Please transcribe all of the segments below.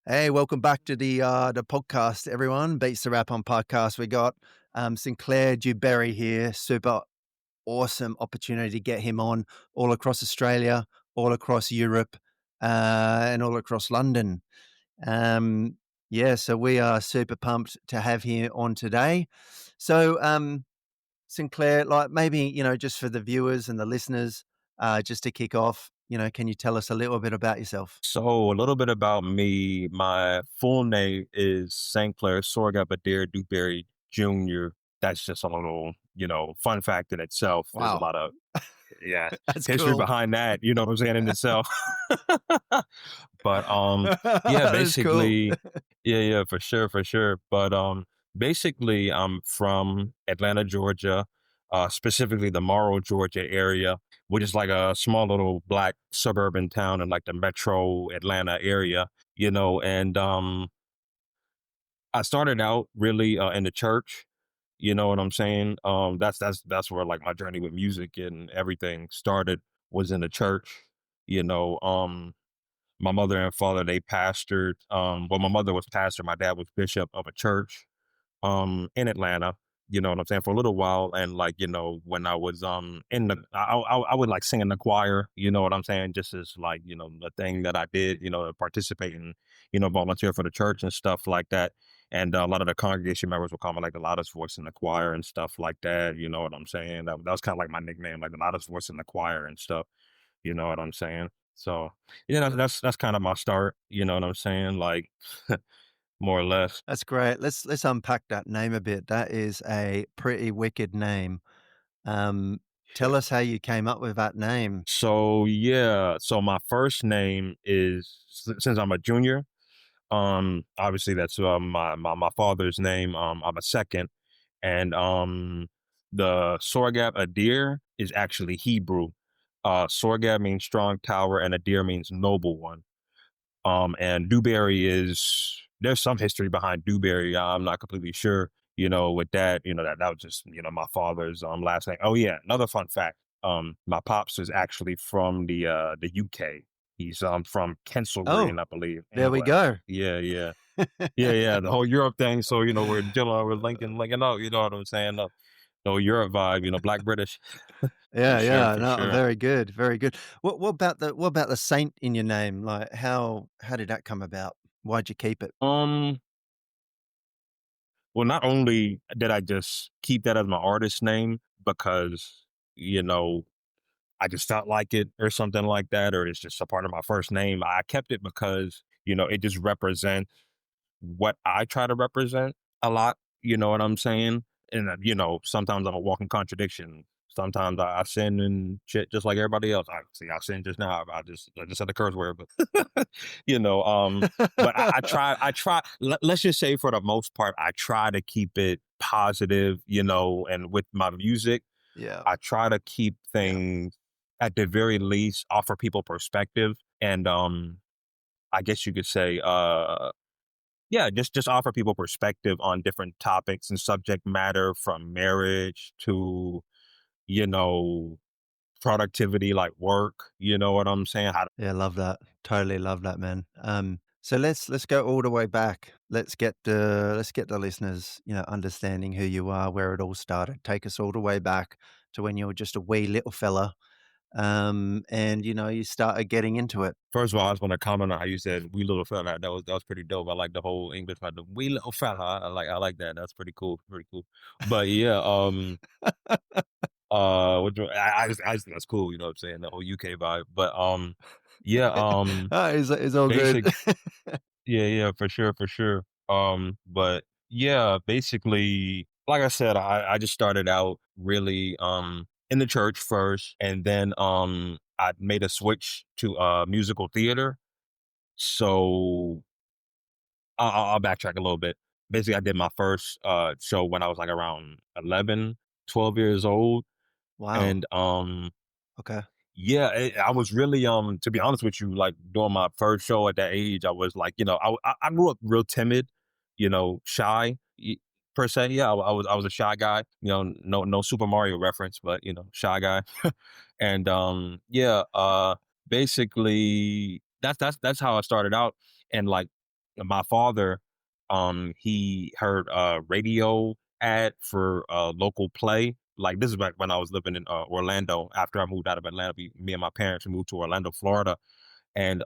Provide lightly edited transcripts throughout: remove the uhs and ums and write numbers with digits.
Hey, welcome back to the podcast, everyone. Beats the Rap on podcast. We got Clair Du-Berry here. Super awesome opportunity to get him on all across Australia, all across Europe, and all across London. So we are super pumped to have him on today. So, Sinclair, like maybe just for the viewers and the listeners, just to kick off, can you tell us a little bit about yourself? So a little bit about me. My full name is St. Clair Du-Berry Jr. That's just a little, fun fact in itself. There's a Wow, lot of, yeah, that's history cool. behind that, you know what I'm saying, in itself. But yeah, That's cool. basically, yeah, for sure, for sure. But basically I'm from Atlanta, Georgia, specifically the Morrow, Georgia area, which is like a small little black suburban town in like the metro Atlanta area, and I started out really in the church. You know what I'm saying? That's where like my journey with music and everything started, was in the church. You know, my mother and father, they pastored. Well, my mother was pastor, my dad was bishop of a church in Atlanta. You know what I'm saying, for a little while. And like, when I was in the I would like sing in the choir, you know what I'm saying, just as like, the thing that I did, participate in, volunteer for the church and stuff like that. And a lot of the congregation members would call me like the loudest voice in the choir and stuff like that. You know what I'm saying? That was kind of like my nickname, like the loudest voice in the choir and stuff. You know what I'm saying? So yeah, that's kind of my start. You know what I'm saying? Like more or less. That's great. Let's unpack that name a bit. That is a pretty wicked name. Um, Tell us how you came up with that name. So yeah, so my first name is, since I'm a junior. Obviously that's my father's name. I'm a second, and the Sorgab Adir is actually Hebrew. Sorgab means strong tower, and Adir means noble one. And Dewberry is, there's some history behind Dewberry. I'm not completely sure, with that, that was just, my father's last name. Oh yeah, another fun fact. My pops is actually from the UK. He's from Kensal Oh, Green, I believe. there we England. go. Yeah, yeah. Yeah, the whole Europe thing. So, we're linking up, you know what I'm saying? The whole Europe vibe, Black British. For Yeah, sure, yeah. for No, sure. very good, very good. What about the saint in your name? Like how did that come about? Why'd you keep it? Um, Well, not only did I just keep that as my artist name because, you know, I just felt like it or something like that, or it's just a part of my first name. I kept it because, it just represents what I try to represent a lot. You know what I'm saying? And, sometimes I'm a walking contradiction. Sometimes I sin and shit just like everybody else. I sin just now. I just said a curse word, but you know, but let's just say for the most part, I try to keep it positive, and with my music, Yeah, I try to keep yeah. things, at the very least, offer people perspective. And I guess you could say, yeah, just offer people perspective on different topics and subject matter, from marriage to, you know, productivity, like work, you know what I'm saying? Yeah, love that. Totally love that, man. So let's go all the way back. Let's get the listeners, understanding who you are, where it all started. Take us all the way back to when you were just a wee little fella, and you started getting into it. First of all, I just want to comment on how you said "wee little fella." That was pretty dope. I like the whole English part. The "wee little fella." I like that. That's pretty cool. Pretty cool. But yeah, I just think that's cool. You know what I'm saying? The whole UK vibe. But yeah, It's all good. basic. Yeah, for sure, for sure. But yeah, basically, like I said, I just started out really in the church first, and then I made a switch to musical theater. So I'll backtrack a little bit. Basically, I did my first show when I was like around 11, 12 years old, Wow. and Okay. yeah, I was really, to be honest with you, like doing my first show at that age, I was like, I grew up real timid, shy, per se. Yeah, I was a shy guy. No Super Mario reference, but shy guy. And yeah, basically that's how I started out, and like my father, he heard a radio ad for a local play. Like this is back when I was living in Orlando. After I moved out of Atlanta, me and my parents moved to Orlando, Florida, and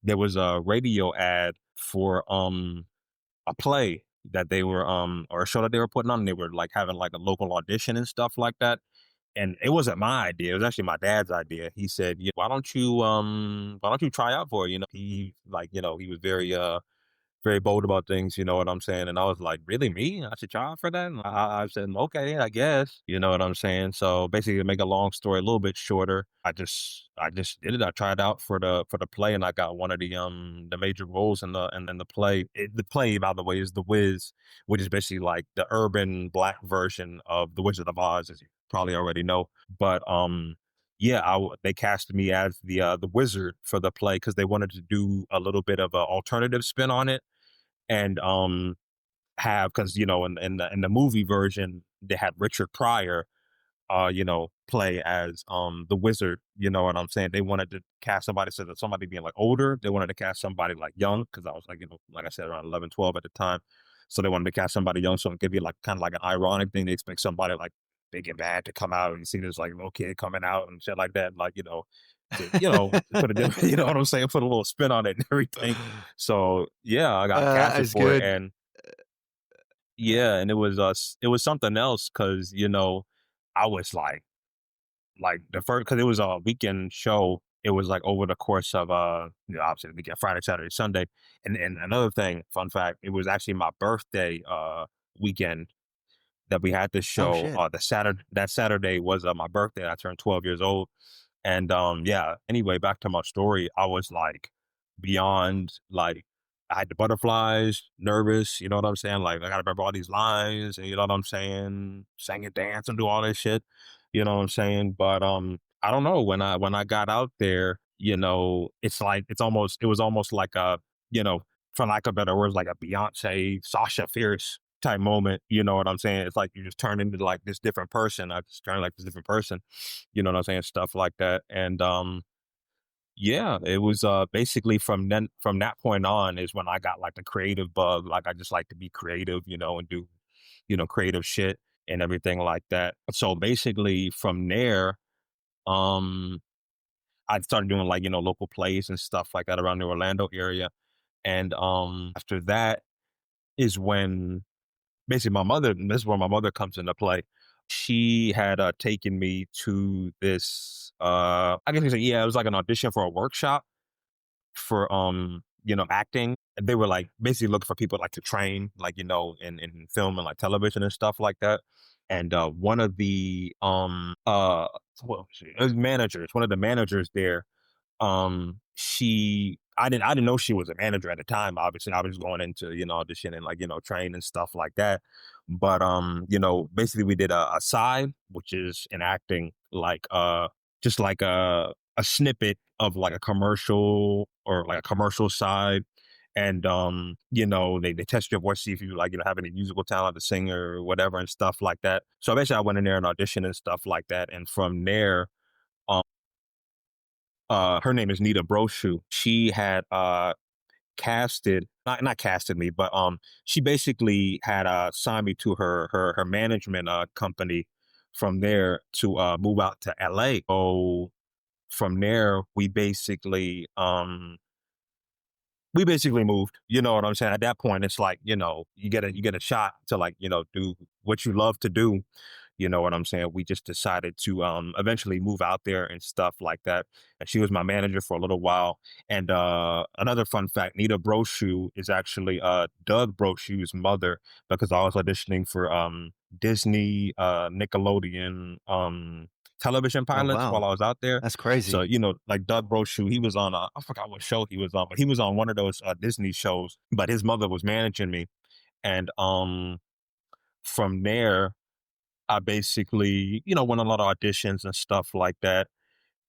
there was a radio ad for a play that they were or a show that they were putting on. And they were like having like a local audition and stuff like that. And it wasn't my idea. It was actually my dad's idea. He said, "Yeah, why don't you try out for it?" He like, he was very bold about things, you know what I'm saying? And I was like, "Really, me? I should try out for that?" And I said, "Okay, I guess." You know what I'm saying? So basically, to make a long story a little bit shorter, I just did it. I tried out for the play, and I got one of the major roles in the play. The play, by the way, is The Wiz, which is basically like the urban black version of The Wizard of Oz, as you probably already know. But yeah, they casted me as the wizard for the play because they wanted to do a little bit of an alternative spin on it and have because in the movie version they had Richard Pryor play as the wizard. You know what I'm saying? They wanted to cast somebody so that somebody being like older. They wanted to cast somebody like young because I was like, like I said, around 11, 12 at the time. So they wanted to cast somebody young so it could be like kind of like an ironic thing. They expect somebody like big and bad to come out and you see this like little kid coming out and shit like that. Like, to put a different, you know what I'm saying? Put a little spin on it and everything. So yeah, I got That casted is for it good. and yeah, and it was something else because I was like the first because it was a weekend show. It was like over the course of obviously the weekend, Friday, Saturday, Sunday. And another thing, fun fact, it was actually my birthday weekend that we had this Oh, show. shit. That Saturday was my birthday. I turned 12 years old. And yeah, anyway, back to my story. I was like beyond like I had the butterflies, nervous, you know what I'm saying? Like I gotta remember all these lines and you know what I'm saying, sing and dance and do all this shit. You know what I'm saying? But I don't know, when I got out there, it's like it was almost like a, you know, for lack of better words, like a Beyonce, Sasha Fierce type moment. You know what I'm saying? It's like you just turn into like this different person. I just turned like this different person. You know what I'm saying? Stuff like that. And yeah, it was basically from that point on is when I got like the creative bug. Like I just like to be creative, and do, creative shit and everything like that. So basically from there, um I started doing like, local plays and stuff like that around the Orlando area. And after that is when basically my mother, and this is where my mother comes into play. She had taken me to this I guess you say, yeah, it was like an audition for a workshop for acting. And they were like basically looking for people like to train, like, in film and like television and stuff like that. And one of the what was she? It was managers, one of the managers there, she I didn't know she was a manager at the time. Obviously, I was going into, audition and like, train and stuff like that. But basically we did a side, which is in acting, like just like a snippet of like a commercial or like a commercial side. And they test your voice, see if you like, have any musical talent to sing or whatever and stuff like that. So basically I went in there and auditioned and stuff like that. And from there, um her name is Nita Brochu. She had casted not casted me, but she basically had signed me to her management company from there to move out to LA. So from there we basically moved. You know what I'm saying? At that point it's like, you get a shot to like, do what you love to do. You know what I'm saying? We just decided to eventually move out there and stuff like that. And she was my manager for a little while. And another fun fact, Nita Brochu is actually Doug Brochu's mother because I was auditioning for Disney Nickelodeon television Oh, pilots while wow. I was out there. That's So, crazy. like Doug Brochu, he was on I forgot what show he was on, but he was on one of those Disney shows, but his mother was managing me. And from there I basically, went on a lot of auditions and stuff like that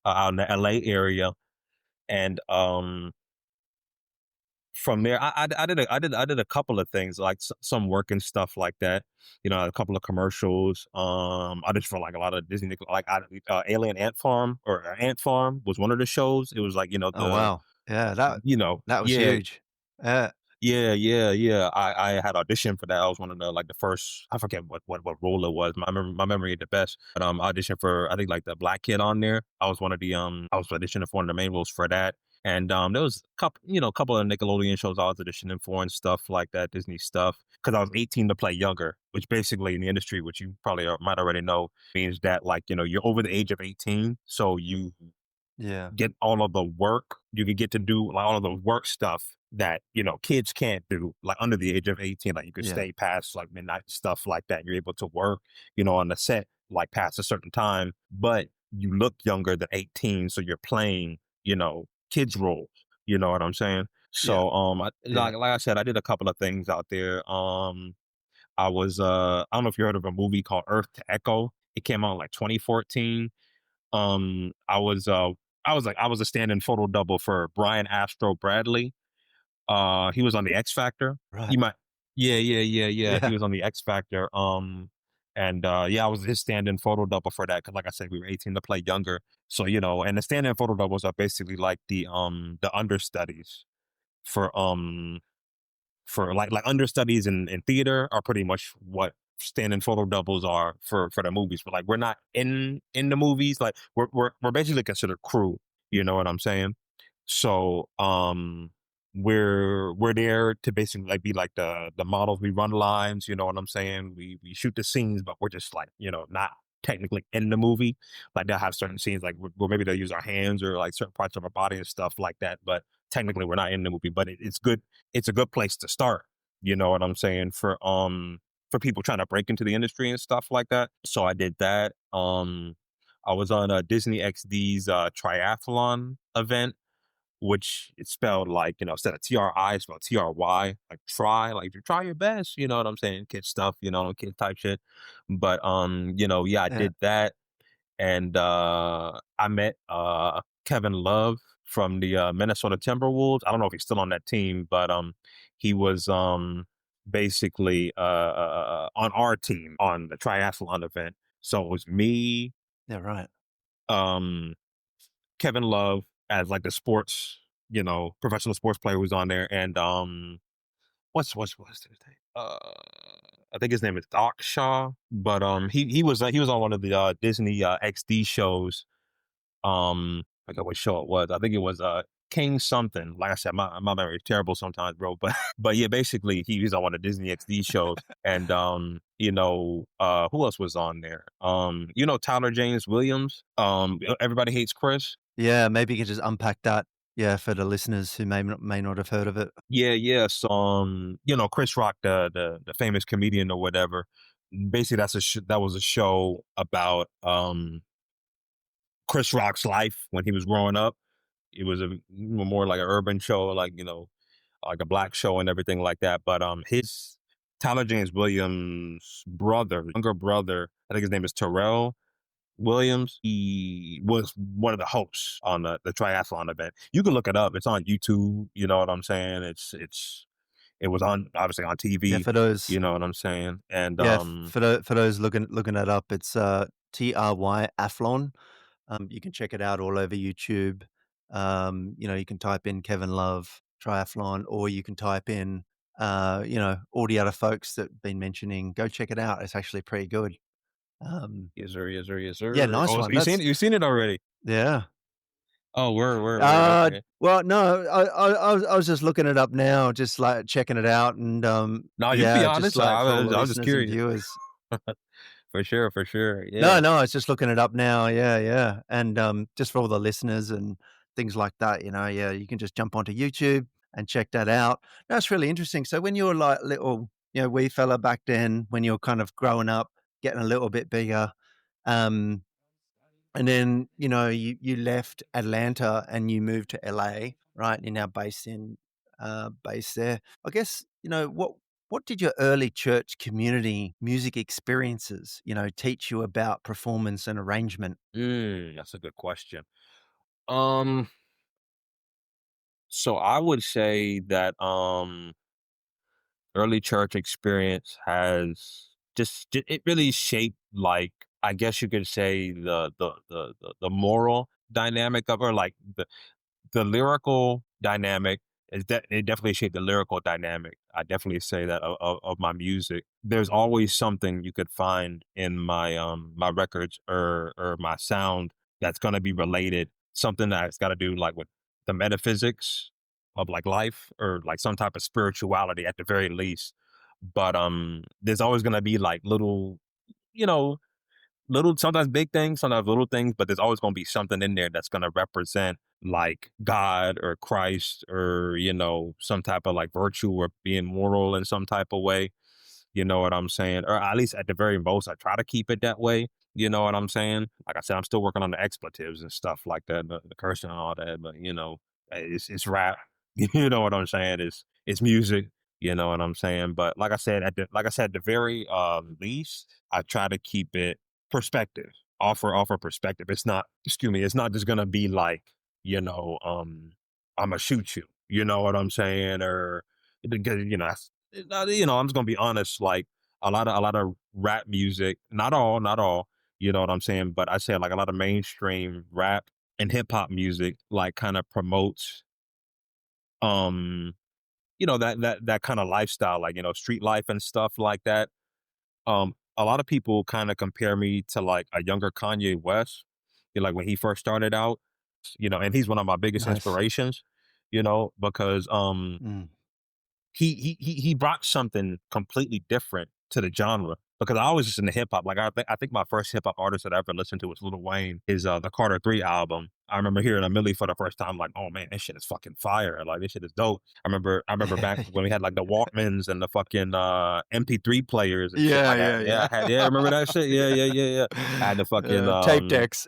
out in the LA area. And from there, I did a couple of things like some work and stuff like that. A couple of commercials. I did for like a lot of Disney, like Alien Ant Farm or Ant Farm was one of the shows. It was like Oh, wow. Yeah, that was yeah, huge. Uh, Yeah, yeah, yeah. I had auditioned for that. I was one of the like the first. I forget what role it was. My memory ain't the best. But auditioned for I think like the black kid on there. I was one of the I was auditioning for one of the main roles for that. And there was a couple couple of Nickelodeon shows I was auditioning for and stuff like that, Disney stuff. Because I was 18 to play younger, which basically in the industry, which you probably might already know, means that like you're over the age of 18, so you yeah, get all of the work. You could get to do like all of the work stuff that, kids can't do, like under the age of 18. Like you could yeah, stay past like midnight, stuff like that. You're able to work, on the set like past a certain time, but you look younger than 18. So you're playing, kids roles. You know what I'm saying? yeah, So, yeah. like I said, I did a couple of things out there. I was, I don't know if you heard of a movie called Earth to Echo. It came out in like 2014. um, I was uh I was a stand-in photo double for Brian Astro Bradley. He was on the X Factor. Right. You might Yeah, yeah, yeah, yeah. He Yeah. was on the X Factor. And yeah, I was his stand-in photo double for that because like I said, we were 18 to play younger. So, and the stand-in photo doubles are basically like the understudies for like understudies in theater are pretty much what stand-in photo doubles are for the movies. But like we're not in the movies. Like we're basically considered crew. You know what I'm saying? So we're there to basically like be like the models. We run lines. You know what I'm saying? We shoot the scenes, but we're just like not technically in the movie. Like they'll have certain scenes like where maybe they'll use our hands or like certain parts of our body and stuff like that. But technically we're not in the movie. But it's good. It's a good place to start. You know what I'm saying? For people trying to break into the industry and stuff like that. So I did that. I was on Disney XD's triathlon event, which it's spelled like, instead of TRI, it's spelled TRY, like try, like you try your best, you know what I'm saying? Kid stuff, kid type shit. But yeah, I Yeah. did that. And I met Kevin Love from the Minnesota Timberwolves. I don't know if he's still on that team, but he was basically on our team on the triathlon event. So it was me, Yeah, right. um, Kevin Love as like the sports, professional sports player who's on there, and what's his name? I think his name is Doc Shaw, but he was on one of the Disney XD shows. I forgot what show it was. I think it was King something. Like I said, my memory is terrible sometimes, bro. But but yeah, basically he was on one of the Disney XD shows, and who else was on there? Tyler James Williams. Everybody hates Chris. Yeah, maybe you can just unpack that, yeah, for the listeners who may not have heard of it. Yeah, yeah. So, Chris Rock, the famous comedian or whatever. Basically, that was a show about Chris Rock's life when he was growing up. It was a more like an urban show, like like a black show and everything like that. But his Tyler James Williams' brother, younger brother, I think his name is Terrell Williams. He was one of the hosts on the triathlon event. You can look it up. It's on YouTube. You know what I'm saying? It was on obviously on Yeah, TV. for those You know what I'm saying? And yeah, for those looking that up, it's, TRY-athlon. You can check it out all over YouTube. You can type in Kevin Love triathlon, or you can type in, all the other folks that been mentioning. Go check it out. It's actually pretty good. Um, yes sir, yes sir, yes yeah, sir. nice Oh, so one. That's you've seen it already? yeah. Oh, word. Okay. Well, no, I was just looking it up now, just like checking it out, and No, you can be yeah, just honest. like for all the I was just listeners and curious. viewers. For sure, for sure. No, Yeah. no, I was just looking it up now. Yeah, yeah. And, just for all the listeners and things like that, yeah, you can just jump onto YouTube and check that out. That's really interesting. So when you were like little, wee fella back then, when you were kind of growing up, getting a little bit bigger, um, and then, you left Atlanta and you moved to LA, right? You're now based there. I guess, what did your early church community music experiences, teach you about performance and arrangement? That's a good question. Um, so I would say that early church experience has it really shaped, like, I guess you could say the moral dynamic of, or like the lyrical dynamic it definitely shaped the lyrical dynamic. I definitely say that of my music. There's always something you could find in my records or my sound that's gonna be related, something that's gotta do like with the metaphysics of like life or like some type of spirituality at the very least. But there's always gonna be like little, you know, little sometimes big things, sometimes little things, but there's always gonna be something in there that's gonna represent like God or Christ or, some type of like virtue or being moral in some type of way. You know what I'm saying? Or at least at the very most, I try to keep it that way. You know what I'm saying? Like I said, I'm still working on the expletives and stuff like that, the cursing and all that. But it's rap. You know what I'm saying? It's music. You know what I'm saying? But like I said, the very least, I try to keep it perspective. Offer perspective. It's not. Excuse me. It's not just gonna be like you know. I'm gonna shoot you. You know what I'm saying? Or because I'm just gonna be honest. Like a lot of rap music, not all. You know what I'm saying? But I say like a lot of mainstream rap and hip hop music, like kind of promotes, um, that kind of lifestyle, like street life and stuff like that. A lot of people kind of compare me to like a younger Kanye West, like when he first started out, and he's one of my biggest Nice. inspirations, because Mm. he brought something completely different to the genre because I always listen to hip hop. Like I think my first hip hop artist that I ever listened to was Lil Wayne. His the Carter 3 album. I remember hearing a Millie for the first time, like, oh man, this shit is fucking fire. Like this shit is dope. I remember back when we had like the Walkmans and the fucking MP3 players and shit. Yeah, Like yeah, I had yeah, remember that shit? Yeah, yeah, yeah, yeah. I had the fucking tape decks.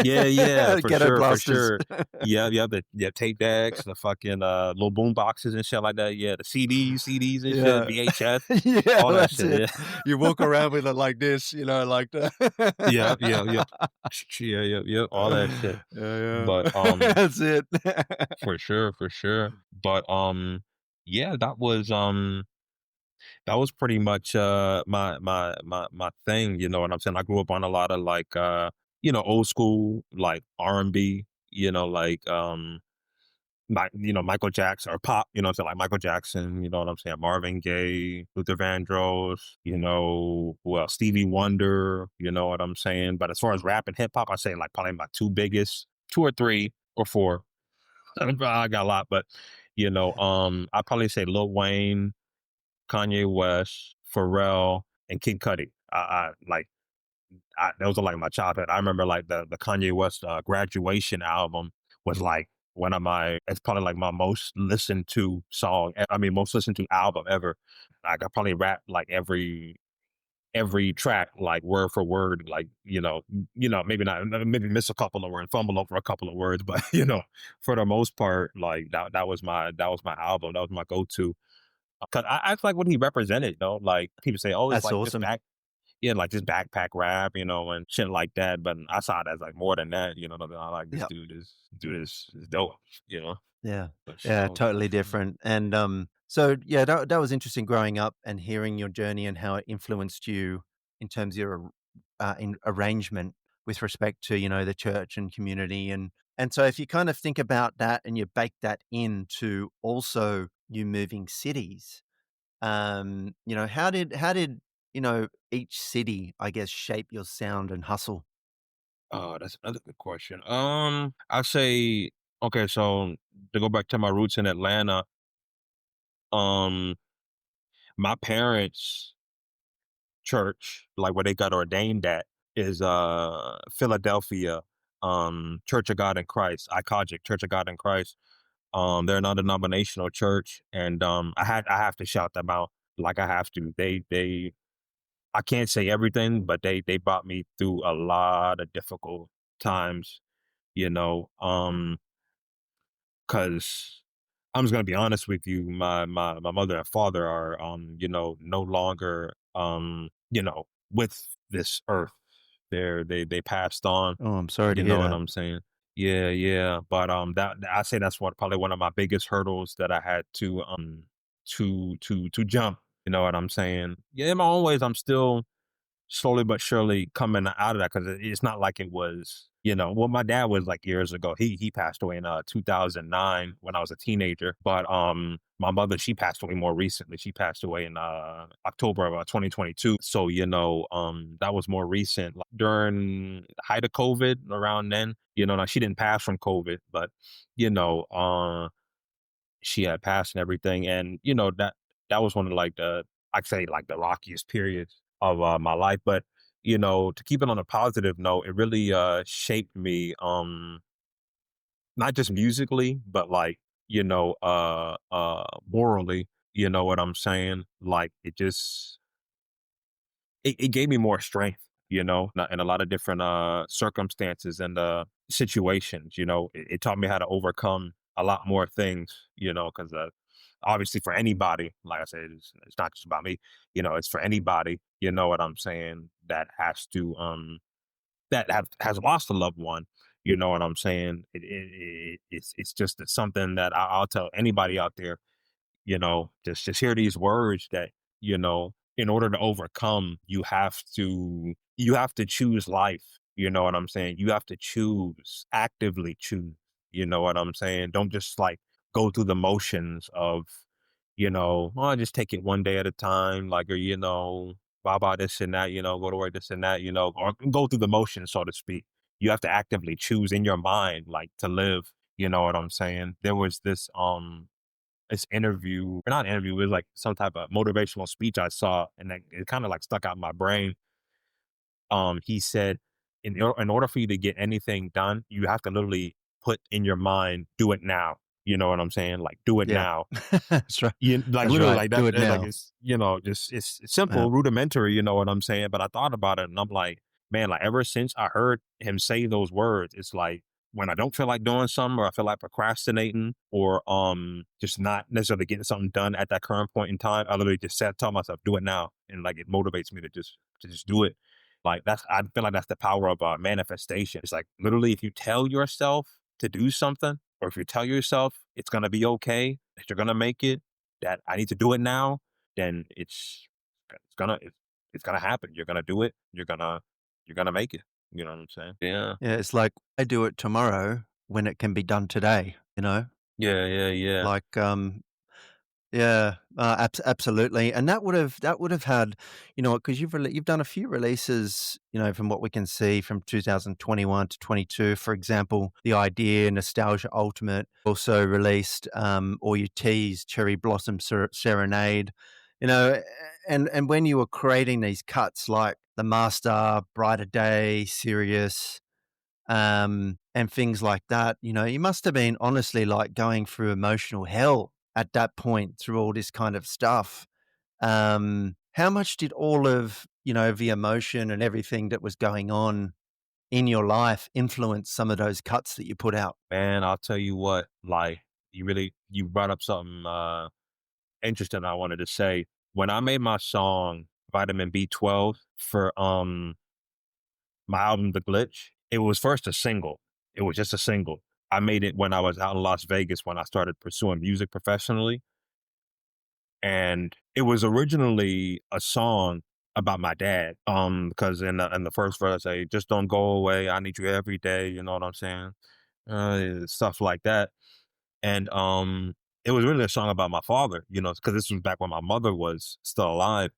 yeah, yeah, for Ghetto sure, for blasters. sure. Yeah, tape decks, the fucking little boom boxes and shit like that. Yeah, the CDs and shit, Yeah. VHS, Yeah, all that that's shit. it. Yeah, You walk around with it like this, like the yeah, yeah, yeah, yeah, yeah, yeah, all that shit. Yeah, But yeah. That's it. for sure, for sure. But yeah, that was pretty much my thing. You know what I'm saying? I grew up on a lot of like old school like R&B. Like Michael Jackson or pop, what I'm saying, like Michael Jackson, you know what I'm saying, Marvin Gaye, Luther Vandross, well, Stevie Wonder, you know what I'm saying. But as far as rap and hip hop, I say like probably my two biggest, two or three or four. I got a lot, but I probably say Lil Wayne, Kanye West, Pharrell, and Kid Cudi. Those are like my childhood. I remember like the Kanye West graduation album was like it's probably like my most listened to song. I mean, most listened to album ever. Like I probably rap like every track like word for word, like maybe not, maybe miss a couple of words, fumble over a couple of words, but for the most part, like that was my album, that was my go to. Cause I feel like what he represented, like people say, oh, it's That's like this awesome. yeah, like this backpack rap, and shit like that. But I saw it as like more than that, I like this Yep. dude is dope, Yeah. for Yeah, sure, for totally sure. different. And, so, yeah, that was interesting growing up and hearing your journey and how it influenced you in terms of your, in arrangement with respect to, the church and community. And so if you kind of think about that and you bake that into also you moving cities, how did, each city, I guess, shape your sound and hustle? Oh, that's another good question. I say okay, so to go back to my roots in Atlanta, um, my parents' church, like where they got ordained at, is Philadelphia, Church of God in Christ, ICOGIC, Church of God in Christ. They're a non-denominational church, and I have to shout them out. Like I have to. They I can't say everything, but they brought me through a lot of difficult times, you know. Cause I'm just gonna be honest with you, my mother and father are no longer with this earth. They passed on, Oh, I'm sorry to you hear know what that. I'm saying? Yeah, yeah. But that I say that's probably one of my biggest hurdles that I had to jump. You know what I'm saying? Yeah, in my own ways, I'm still slowly but surely coming out of that because it's not like it was, well, my dad was like years ago. He passed away in 2009 when I was a teenager. But my mother, she passed away more recently. She passed away in October of 2022. So, that was more recent. Like, during the height of COVID around then, now she didn't pass from COVID, but you know, she had passed and everything. And that was one of like I'd say like the rockiest periods of my life. But to keep it on a positive note, it really shaped me, not just musically, but like morally. You know what I'm saying? Like it gave me more strength, in a lot of different circumstances and situations. It taught me how to overcome a lot more things, because obviously for anybody, like I said, it's not just about me, it's for anybody, you know what I'm saying, that has to has lost a loved one. You know what I'm saying? It's just something that I'll tell anybody out there, just hear these words that, in order to overcome, you have to choose life. You know what I'm saying? You have to choose, actively choose. You know what I'm saying? Don't just like go through the motions of, oh, just take it one day at a time, like, or, blah this and that, go to work, this and that, or go through the motions, so to speak. You have to actively choose in your mind, like, to live. You know what I'm saying? There was this interview, or not interview, it was like some type of motivational speech I saw, and it kind of like stuck out in my brain. He said, in order for you to get anything done, you have to literally put in your mind, do it now. You know what I'm saying? Like, do it Yeah. now. That's right. Like That's literally right. like Do that. it Like now. it's just it's Yeah. simple, rudimentary. You know what I'm saying? But I thought about it, and I'm like, man, like ever since I heard him say those words, it's like when I don't feel like doing something, or I feel like procrastinating, or just not necessarily getting something done at that current point in time, I literally just tell myself, do it now, and like it motivates me to just do it. Like I feel like that's the power of manifestation. It's like literally, if you tell yourself to do something, or if you tell yourself it's gonna be okay, that you're gonna make it, that I need to do it now, then it's gonna happen. You're gonna do it. You're gonna make it. You know what I'm saying? Yeah. Yeah, it's like, I do it tomorrow when it can be done today, you know? Yeah, yeah, yeah. Like, yeah, absolutely, and that would have had, because you've done a few releases, from what we can see from 2021 to 22, for example, The Idea, Nostalgia Ultimate, also released, or you teased Cherry Blossom Serenade, and when you were creating these cuts like The Master, Brighter Day, Serious, and things like that. You must have been honestly like going through emotional hell at that point through all this kind of stuff. How much did all of, the emotion and everything that was going on in your life influence some of those cuts that you put out? Man, I'll tell you what, like you brought up something interesting I wanted to say. When I made my song Vitamin B12 for my album The Glitch, it was first a single. It was just a single. I made it when I was out in Las Vegas when I started pursuing music professionally. And it was originally a song about my dad. Because in the first verse I say, just don't go away. I need you every day. You know what I'm saying? Stuff like that. And it was really a song about my father, because this was back when my mother was still alive.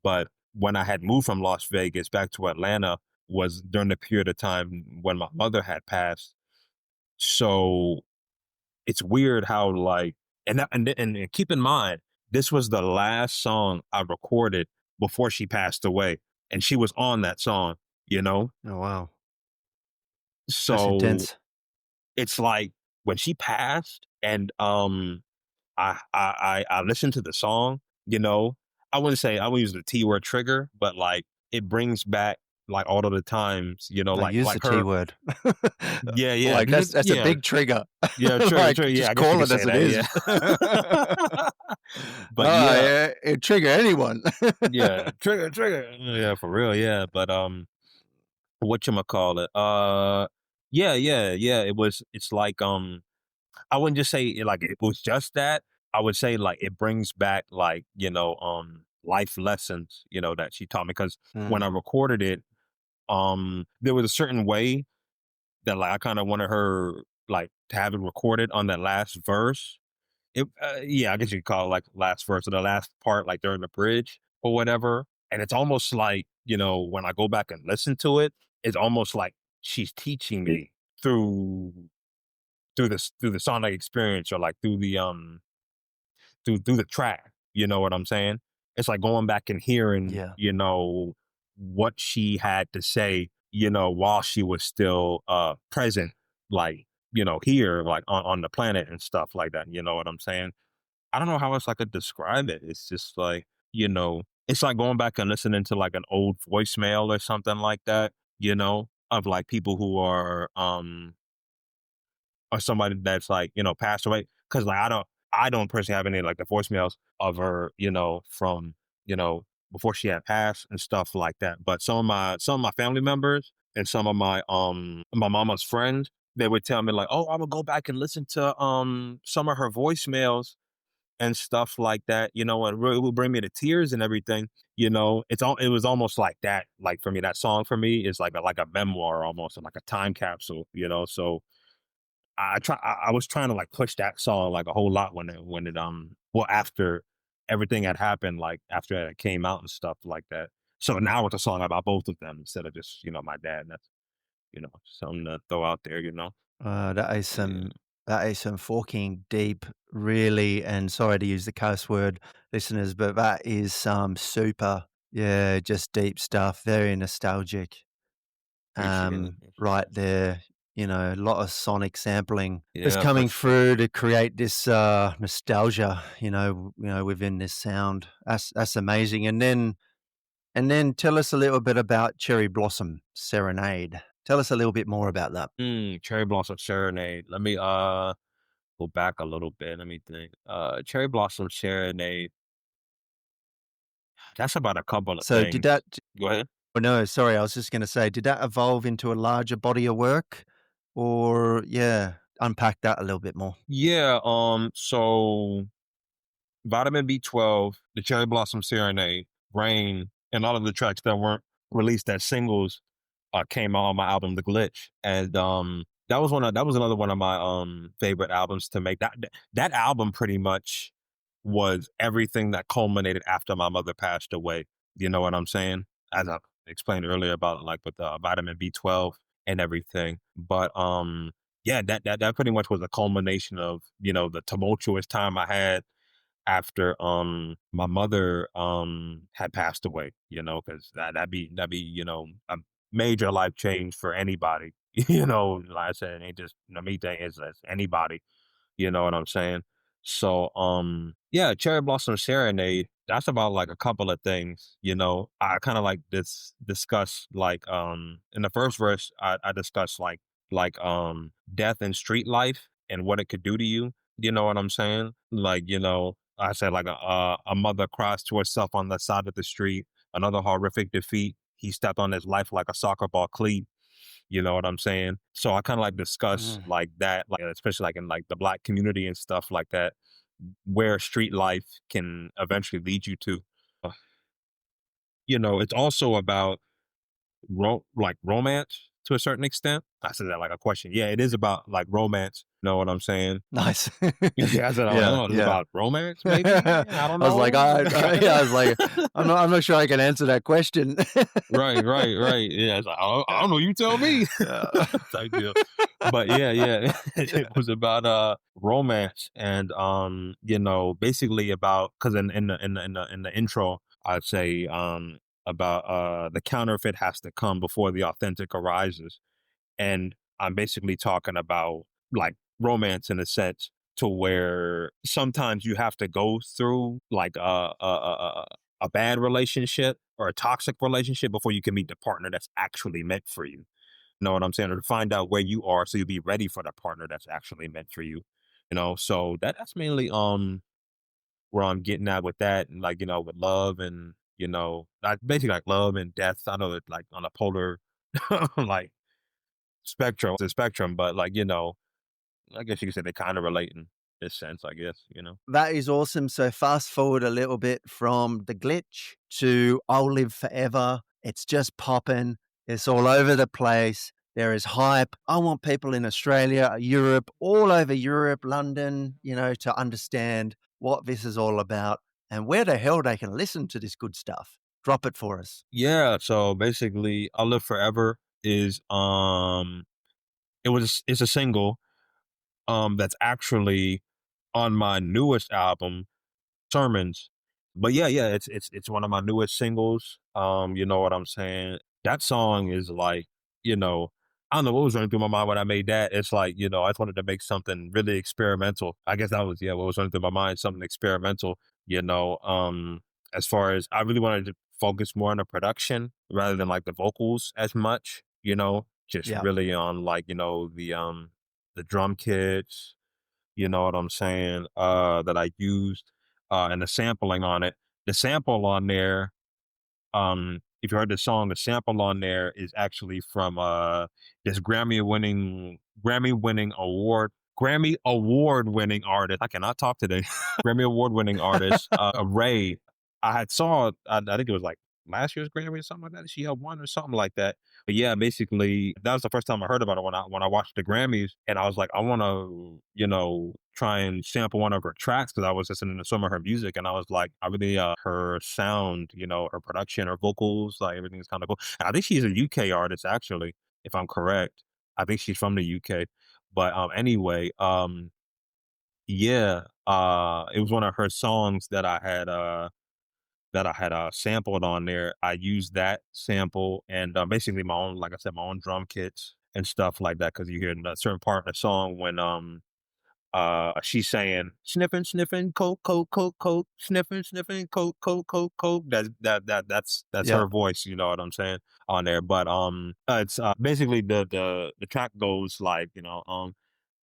But when I had moved from Las Vegas back to Atlanta was during the period of time when my mother had passed. So it's weird how like, and keep in mind, this was the last song I recorded before she passed away, and she was on that song, you know. Oh, wow. That's So intense. it's like when she passed, and I listened to the song, you know. I wouldn't use the T word trigger, but like it brings back like all of the times, I use the like T her. word. Yeah, yeah, Like, that's a yeah, big trigger. yeah, trigger, Like, trigger. Yeah, I just guess you call could it say as it that. is. Yeah, but Oh, yeah, yeah, it trigger anyone. yeah, trigger, trigger. Yeah, for real. Yeah, but what you call it? Yeah, yeah, yeah. It's like I wouldn't just say like it was just that. I would say like it brings back like life lessons, that she taught me. Because when Mm. I recorded it, there was a certain way that like I kind of wanted her like to have it recorded on that last verse. Yeah, I guess you could call it like last verse or the last part, like during the bridge or whatever. And it's almost like, when I go back and listen to it, it's almost like she's teaching me through through the sonic experience, or like through the track. You know what I'm saying? It's like going back and hearing, Yeah. what she had to say, while she was still present, like, here, like on the planet and stuff like that. You know what I'm saying? I don't know how else I could describe it. It's just like, it's like going back and listening to like an old voicemail or something like that, of like people who are or somebody that's like, passed away. Cause like I don't personally have any like the voicemails of her, from, you know, before she had passed and stuff like that. But some of my family members and some of my mama's friends, they would tell me like, oh, I would go back and listen to some of her voicemails and stuff like that, and it will bring me to tears and everything. It was almost like that. Like for me, that song for me is like a memoir almost, like a time capsule. So I was trying to like push that song like a whole lot well, after everything had happened, like after it came out and stuff like that. So now it's a song about both of them instead of just my dad. That's something to throw out there. That is Yeah. some forking deep, really, and sorry to use the cuss word, listeners, but that is some super, yeah, just deep stuff, very nostalgic, Appreciate it. right there, a lot of sonic sampling that's Yeah, for coming sure. through to create this, nostalgia, within this sound. That's amazing, and then tell us a little bit about Cherry Blossom Serenade. Tell us a little bit more about that. Cherry Blossom Serenade. Let me go back a little bit. Let me think. Cherry Blossom Serenade. That's about a couple of So did things. that Go ahead. Oh, no, sorry, I was just gonna say, did that evolve into a larger body of work? Or yeah, unpack that a little bit more. Yeah. So Vitamin B12, the Cherry Blossom Serenade, Rain, and all of the tracks that weren't released as singles came out on my album The Glitch. And that was another one of my favorite albums to make. That album pretty much was everything that culminated after my mother passed away. You know what I'm saying? As I explained earlier about like with vitamin B12 and everything. But yeah, that pretty much was a culmination of, the tumultuous time I had after my mother had passed away, because that'd be a major life change for anybody. Like I said, it ain't just me thing, it's anybody, you know what I'm saying? So yeah, Cherry Blossom Serenade, that's about like a couple of things, I kind of like discuss like in the first verse I discuss like death and street life and what it could do to you. You know what I'm saying? Like, I said like a mother cries to herself on the side of the street, another horrific defeat. He stepped on his life like a soccer ball cleat. You know what I'm saying? So I kind of like discuss Mm, like that, like especially like in like the black community and stuff like that, where street life can eventually lead you to. Uh, it's also about like romance to a certain extent. I said that like a question. Yeah, it is about like romance. Know what I'm saying? nice. Yeah, I said, I Yeah, don't know, it's yeah. about romance, maybe. I I don't was like, know. yeah, I was like, I'm not sure I can answer that question. Right, right, right. Yeah, it's like, I don't know. You tell me. Yeah. Type deal. But yeah, yeah, it Yeah. was about romance and basically about because in the intro I'd say about the counterfeit has to come before the authentic arises, and I'm basically talking about like romance in a sense to where sometimes you have to go through like a bad relationship or a toxic relationship before you can meet the partner that's actually meant for you. Know what I'm saying? Or to find out where you are so you'll be ready for the partner that's actually meant for you. So that's mainly where I'm getting at with that, and like, with love and like basically like love and death. I know that like on a polar like spectrum, but like, I guess you could say they're kind of relating this sense, I guess, you know? That is awesome. So fast forward a little bit from The Glitch to I'll Live Forever. It's just popping. It's all over the place. There is hype. I want people in Australia, Europe, all over Europe, London, to understand what this is all about and where the hell they can listen to this good stuff. Drop it for us. Yeah, so basically, "I'll Live Forever" is, it's a single, that's actually on my newest album, Sermons. But yeah, it's one of my newest singles. You know what I'm saying? That song is like, you know, I don't know what was running through my mind when I made that. It's like, I just wanted to make something really experimental. I guess that was, yeah, what was running through my mind, something experimental, you know. As far as I really wanted to focus more on the production rather than like the vocals as much, just Yeah. really on like, the drum kits, you know what I'm saying, that I used, and the sampling on it. The sample on there, if you heard the song, the sample on there is actually from this Grammy award winning artist. I cannot talk today. Grammy award winning artist, RAYE. I think it was like last year's Grammy or something like that. She had one or something like that. But yeah, basically that was the first time I heard about it when I watched the Grammys, and I was like, I want to, try and sample one of her tracks because I was listening to some of her music, and I was like, I really her sound, her production, her vocals, like everything's kind of cool. And I think she's a UK artist actually, if I'm correct. I think she's from the UK. But anyway, yeah, it was one of her songs that I had sampled on there. I used that sample and basically my own, like I said, my own drum kits and stuff like that. Because you hear in a certain part of the song when she's saying sniffing, sniffing, coke, coke, coke, coke, sniffing, sniffing, coke, coke, coke, coke. That's Yeah. her voice. You know what I'm saying on there. But it's basically the track goes like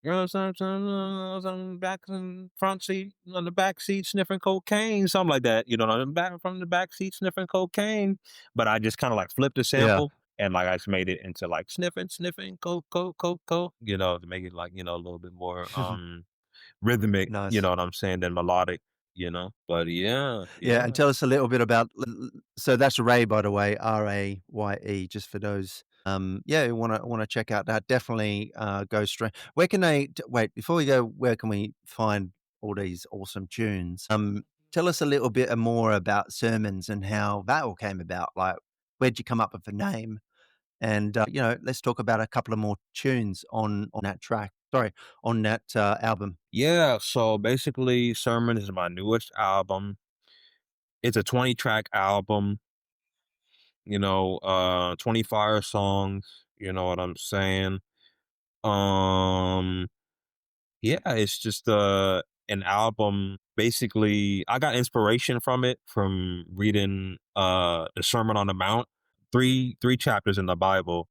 girls on the back and front seat, on the back seat sniffing cocaine, something like that. On the back from the back seat sniffing cocaine. But I just kind of like flipped the Yeah. sample and like I just made it into like sniffing, sniffing, coke, coke, coke, coke. To make it like a little bit more rhythmic. You know Nice. what I'm saying? Than melodic. But yeah, Yeah, and yeah. tell us a little bit about so that's Ray, by the way, RAYE, just for those, yeah, who wanna check out that, definitely, go straight where can they wait, before we go, where can we find all these awesome tunes? Tell us a little bit more about Sermons and how that all came about, like, where'd you come up with the name? And, let's talk about a couple of more tunes on that track sorry, on that, album. Yeah, so basically Sermon is my newest album. It's a 20-track album. 25 songs, you know what I'm saying? Um, yeah, it's just an album. Basically, I got inspiration from it from reading the Sermon on the Mount, three chapters in the Bible.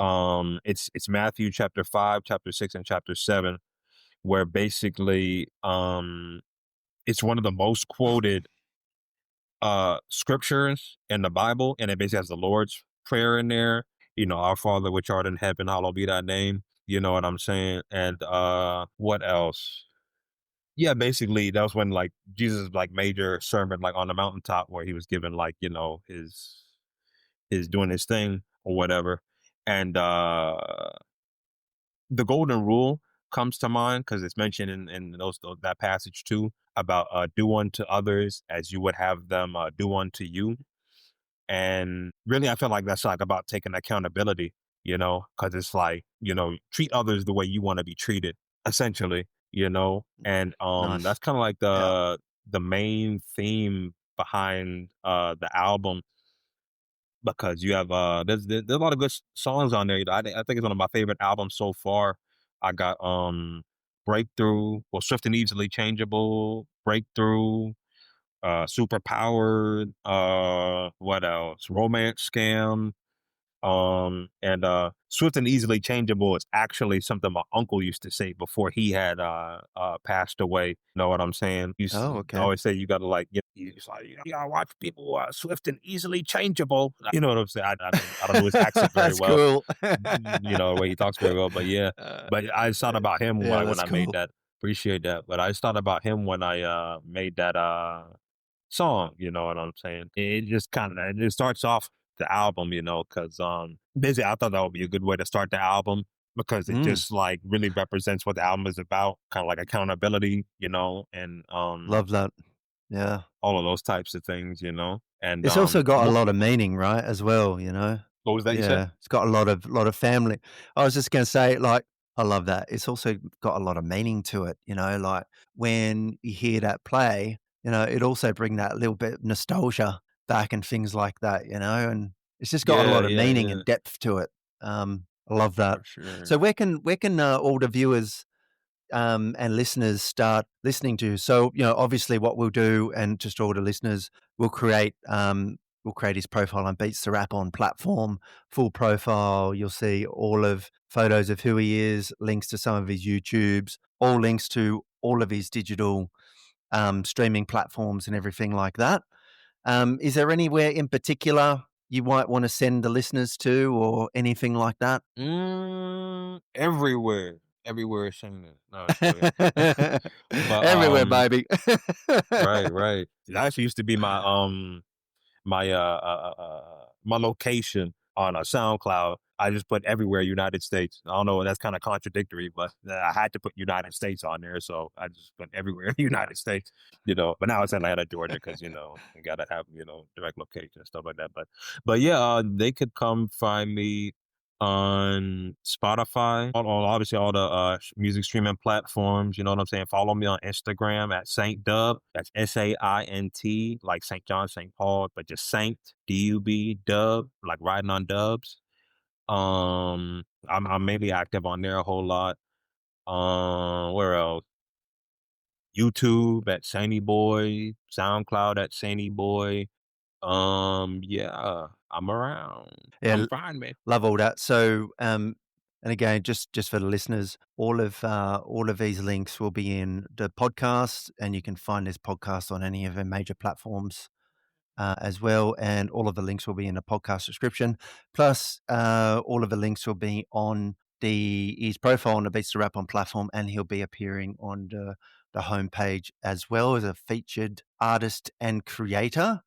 It's Matthew chapter 5, chapter 6, and chapter 7, where basically it's one of the most quoted scriptures in the Bible, and it basically has the Lord's Prayer in there. Our Father which art in heaven, hallowed be thy name. You know what I'm saying? And what else? Yeah, basically that was when like Jesus like major sermon like on the mountaintop where he was given like, his doing his thing or whatever. And the golden rule comes to mind because it's mentioned in that passage too about do unto others as you would have them do unto you. And really, I feel like that's like about taking accountability, because it's like, treat others the way you want to be treated, essentially, and Nice. that's kind of like Yeah. the main theme behind the album because you have there's a lot of good songs on there. I think it's one of my favorite albums so far. I got Breakthrough, well, Swift and Easily Changeable, Breakthrough, super powered, what else? Romance Scam. And Swift and Easily Changeable is actually something my uncle used to say before he had passed away. You know what I'm saying? He used Oh, to okay. always say you gotta like he's like, you gotta watch people swift and easily changeable. You know what I'm saying? I don't know his accent very That's well, cool. the way he talks very well, but yeah. Uh, But I just thought about him yeah, when that's I made cool. that. Appreciate that. But I just thought about him when I made that song, you know what I'm saying? It just kind of it starts off the album, you know, because basically I thought that would be a good way to start the album because it Mm, just like really represents what the album is about, kind of like accountability, you know, and love that. Yeah. all of those types of things, you know. And It's also got a lot of meaning, right, as well, you know? what was that you said? Yeah, it's got a lot of family. I was just gonna say, like, I love that. It's also got a lot of meaning to it, you know, like, when you hear that play, you know, it also bring that little bit of nostalgia back and things like that, you know, and it's just got a Yeah, lot of yeah, meaning yeah, and depth to it. I love that. for sure. So where can all the viewers and listeners start listening to. So, you know, obviously what we'll do, and just all the listeners, we'll create his profile on Beats the Rap on platform, full profile. You'll see all of photos of who he is, links to some of his YouTubes, all links to all of his digital streaming platforms and everything like that. Is there anywhere in particular you might want to send the listeners to, or anything like that? Everywhere, everywhere is singing. No, it's joking. But Everywhere, baby. right, right. That actually used to be my my location on a SoundCloud. I just put everywhere United States. I don't know, that's kind of contradictory, but I had to put United States on there, so I just put everywhere United States, you know. But now it's Atlanta, Georgia, because you know you gotta have direct location and stuff like that. But yeah, they could come find me on Spotify, on obviously all the music streaming platforms. You know what I'm saying? Follow me on Instagram at Saint Dub. That's SAINT, like St. John, St. Paul, but just Saint DUB Dub, like riding on dubs. I'm mainly active on there a whole lot. Where else? YouTube at Sainty Boy, SoundCloud at Sainty Boy. Yeah, I'm around. Yeah, Come find me. love all that. So, and again, just for the listeners, all of these links will be in the podcast, and you can find this podcast on any of the major platforms as well. And all of the links will be in the podcast description. Plus, all of the links will be on his profile on the Beats to Rap on platform, and he'll be appearing on the homepage as well as a featured artist and creator.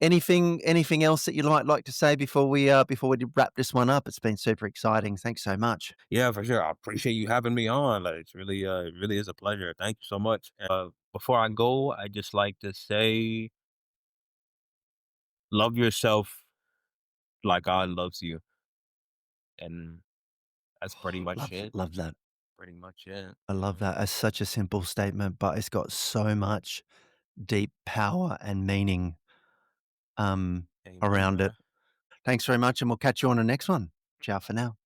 Anything else that you might like to say before we wrap this one up? It's been super exciting. Thanks so much. Yeah, for sure. I appreciate you having me on. Like, it's really, it really is a pleasure. Thank you so much. Before I go, I just like to say, love yourself like God loves you, and that's pretty much it. Love that. Pretty much it. I You love know. that. It's such a simple statement, but it's got so much deep power and meaning um, Amen, around it. brother. Thanks very much, and we'll catch you on the next one. Ciao for now.